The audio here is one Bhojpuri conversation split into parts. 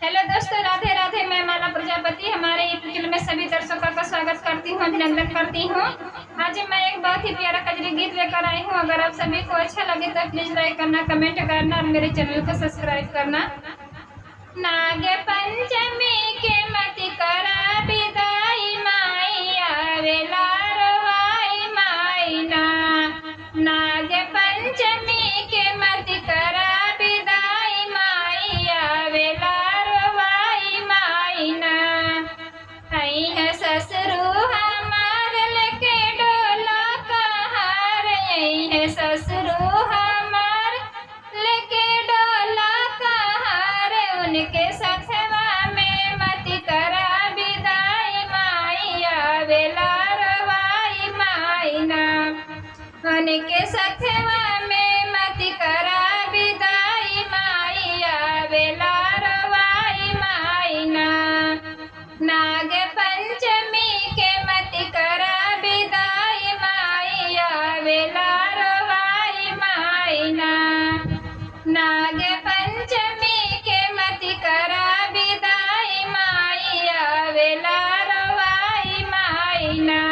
हेलो दोस्तों, राधे राधे। मैं माला प्रजापति हमारे यूट्यूब चैनल में सभी दर्शकों का स्वागत करती हूँ, अभिनंदन करती हूँ। आज मैं एक बहुत ही प्यारा कजरी गीत लेकर आई हूँ। अगर आप सभी को अच्छा लगे तो प्लीज लाइक करना, कमेंट करना और मेरे चैनल को सब्सक्राइब करना। नाग पंचमी के मति करा विदाई माई आवेला रोवाई माई ना। नाग पंचमी के मति करा विदाई माई आवेला रोवाई माई ना। आई है ससुरु हमार लेके डोला कहार, आई है ससुरु हमार लेके डोला कहार। उनके सखवा में मति करा विदाई माई आवेला रवाई माई ना। उनके सखवा में मति करा विदाई माई आवेला रवाई माई ना। नाग पंचमी के मति करा विदाई माई आवेला रवाई माई ना। नाग पंचमी के मति करा विदाई माई आवेला रवाई माई ना।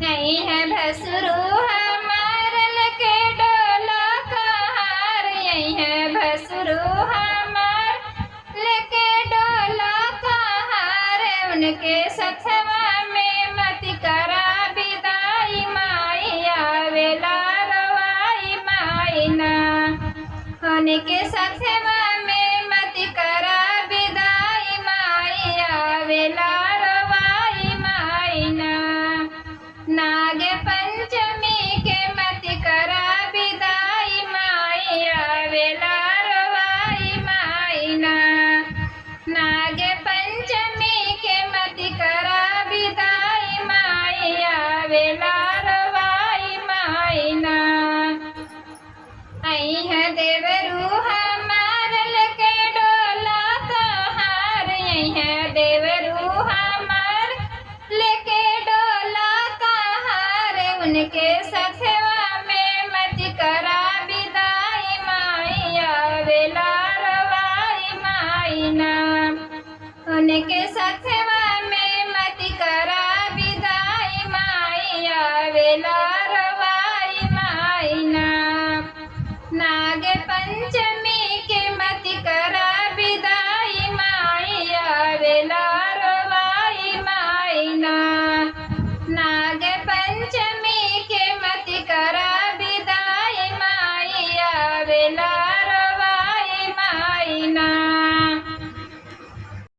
नहीं है भसुरु हमार लेके डोला कहार, यही है भसुरु हमार लेके डोला कहार। उनके सखवा में मति करा विदाई माई आवेला रवाई माई ना। उनके सखवा में मति करा विदाई माई आवेला रवाई माई ना। नाग पंचमी के मति करा विदाई माई आवेला रवाई माई ना। नाग पंचमी के मति करा विदाई माई आवेला रवाई माई ना। आई है देवरू हमार लेके डोला कहार, आई है देवरू हमार लेके डोला कहार। उनके सखवा में मति करा विदाई माई आवेला रवाई माई ना। उनके सख